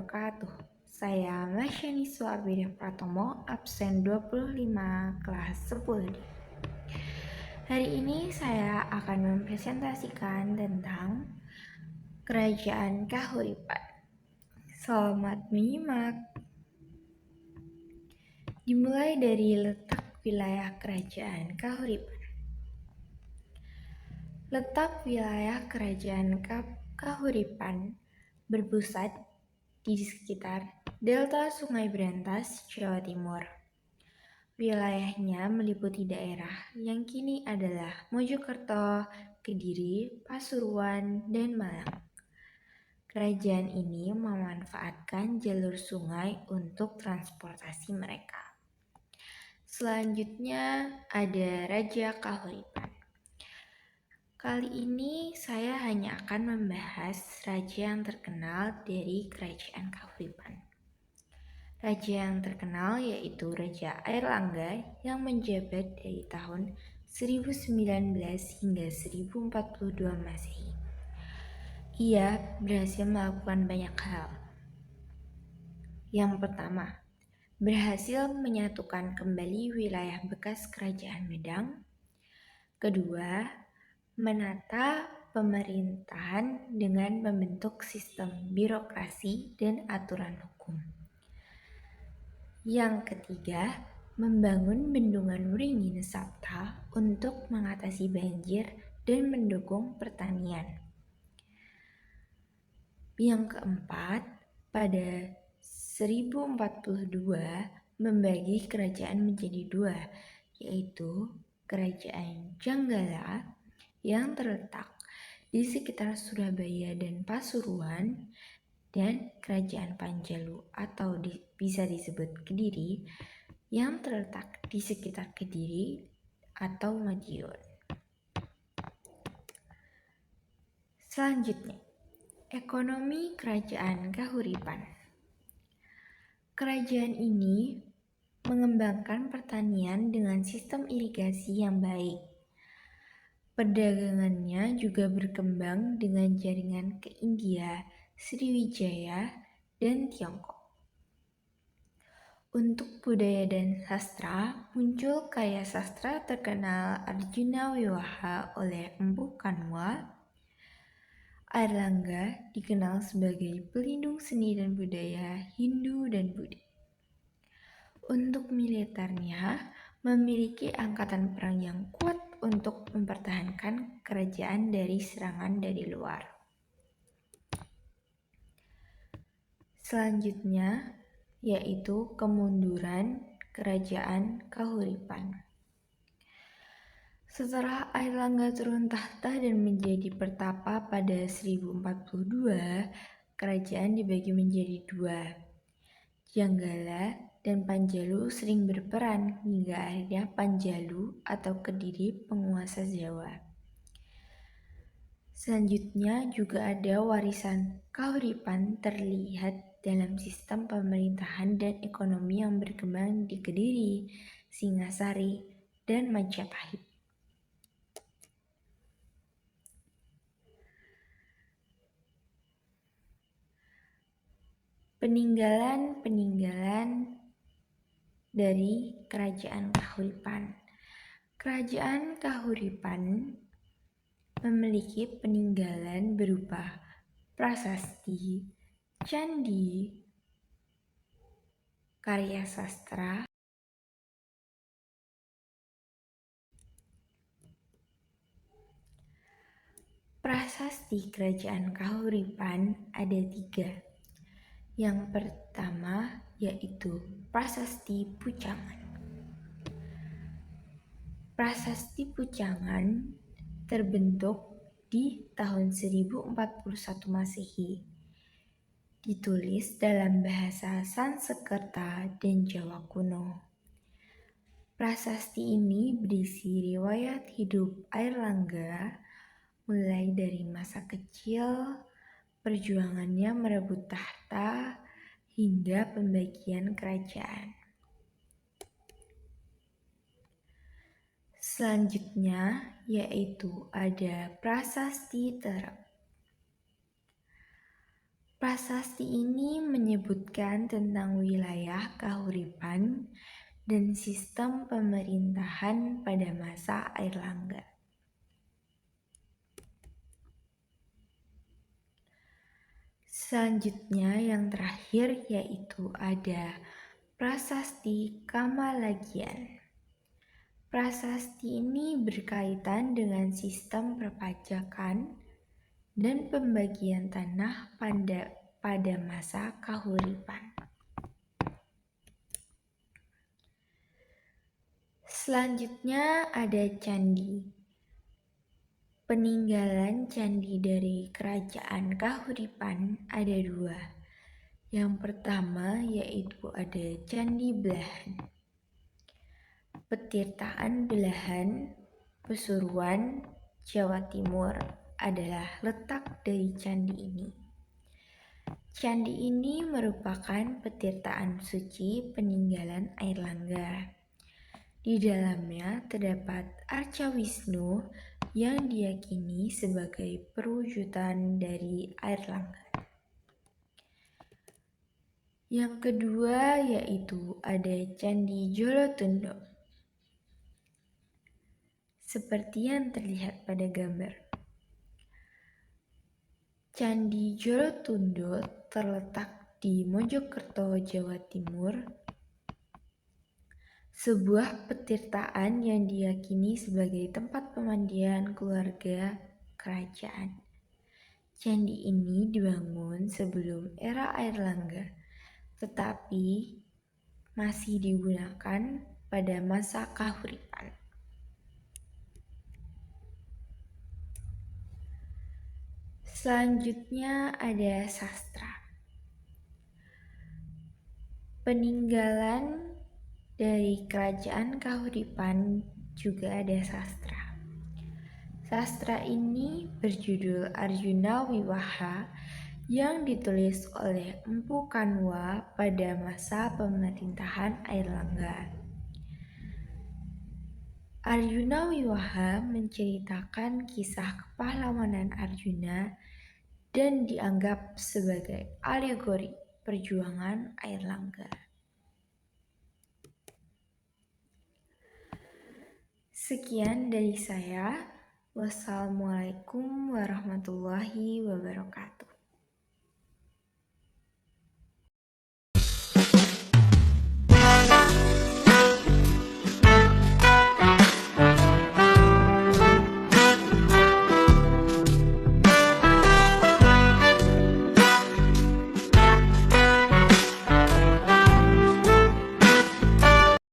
wabarakatuh. Saya Masyani Suarbida Pratomo, absen 25 kelas 10D. Hari ini saya akan mempresentasikan tentang Kerajaan Kahuripan. Selamat menyimak. Dimulai dari letak wilayah Kerajaan Kahuripan. Letak wilayah Kerajaan Kahuripan berpusat di sekitar Delta Sungai Berantas, Jawa Timur. Wilayahnya meliputi daerah yang kini adalah Mojokerto, Kediri, Pasuruan, dan Malang. Kerajaan ini memanfaatkan jalur sungai untuk transportasi mereka. Selanjutnya ada Raja Kahuripan. Kali ini saya hanya akan membahas raja yang terkenal dari Kerajaan Kahuripan. Raja yang terkenal yaitu Raja Airlangga yang menjabat dari tahun 1019 hingga 1042 Masehi. Ia berhasil melakukan banyak hal. Yang pertama, berhasil menyatukan kembali wilayah bekas Kerajaan Medang. Kedua, menata pemerintahan dengan membentuk sistem birokrasi dan aturan hukum. Yang ketiga, membangun bendungan Wringin Sabta untuk mengatasi banjir dan mendukung pertanian. Yang keempat, pada 1042 membagi kerajaan menjadi dua, yaitu Kerajaan Janggala yang terletak di sekitar Surabaya dan Pasuruan, dan Kerajaan Panjalu atau bisa disebut Kediri yang terletak di sekitar Kediri atau Madiun. Selanjutnya, ekonomi Kerajaan Kahuripan. Kerajaan ini mengembangkan pertanian dengan sistem irigasi yang baik. Perdagangannya juga berkembang dengan jaringan ke India, Sriwijaya, dan Tiongkok. Untuk budaya dan sastra, muncul karya sastra terkenal Arjuna Wiwaha oleh Empu Kanwa. Airlangga dikenal sebagai pelindung seni dan budaya Hindu dan Buddha. Untuk militernya, memiliki angkatan perang yang kuat untuk mempertahankan kerajaan dari serangan dari luar. Selanjutnya, yaitu kemunduran Kerajaan Kahuripan. Setelah Airlangga turun tahta dan menjadi pertapa pada 1042, kerajaan dibagi menjadi dua. Janggala dan Panjalu sering berperan hingga akhirnya Panjalu atau Kediri penguasa Jawa. Selanjutnya juga ada warisan Kahuripan terlihat dalam sistem pemerintahan dan ekonomi yang berkembang di Kediri, Singasari, dan Majapahit. Peninggalan dari Kerajaan Kahuripan. Kerajaan Kahuripan memiliki peninggalan berupa prasasti, candi, karya sastra, prasasti Kerajaan Kahuripan ada 3. Yang pertama yaitu Prasasti Pucangan. Prasasti Pucangan terbentuk di tahun 1041 Masehi. Ditulis dalam bahasa Sanskerta dan Jawa kuno. Prasasti ini berisi riwayat hidup Airlangga mulai dari masa kecil, perjuangannya merebut tahta, hingga pembagian kerajaan. Selanjutnya yaitu ada Prasasti Terep. Prasasti ini menyebutkan tentang wilayah Kahuripan dan sistem pemerintahan pada masa Airlangga. Selanjutnya yang terakhir yaitu ada Prasasti Kamalagian. Prasasti ini berkaitan dengan sistem perpajakan dan pembagian tanah pada masa Kahuripan. Selanjutnya ada candi. Peninggalan candi dari kerajaan Kahuripan ada dua. Yang pertama yaitu ada Candi Belahan. Petirtaan Belahan, Pesuruan, Jawa Timur adalah letak dari candi ini. Candi ini merupakan petirtaan suci peninggalan Airlangga. Di dalamnya terdapat arca Wisnu yang diyakini sebagai perwujudan dari Airlangga. Yang kedua yaitu ada Candi Jolotundo. Seperti yang terlihat pada gambar. Candi Jolotundo terletak di Mojokerto, Jawa Timur. Sebuah petirtaan yang diyakini sebagai tempat pemandian keluarga kerajaan. Candi ini dibangun sebelum era Airlangga, tetapi masih digunakan pada masa Kahuripan. Selanjutnya ada sastra. Peninggalan dari kerajaan Kahuripan juga ada sastra. Sastra ini berjudul Arjuna Wiwaha yang ditulis oleh Empu Kanwa pada masa pemerintahan Airlangga. Arjuna Wiwaha menceritakan kisah kepahlawanan Arjuna dan dianggap sebagai alegori perjuangan Airlangga. Sekian dari saya. Wassalamualaikum warahmatullahi wabarakatuh.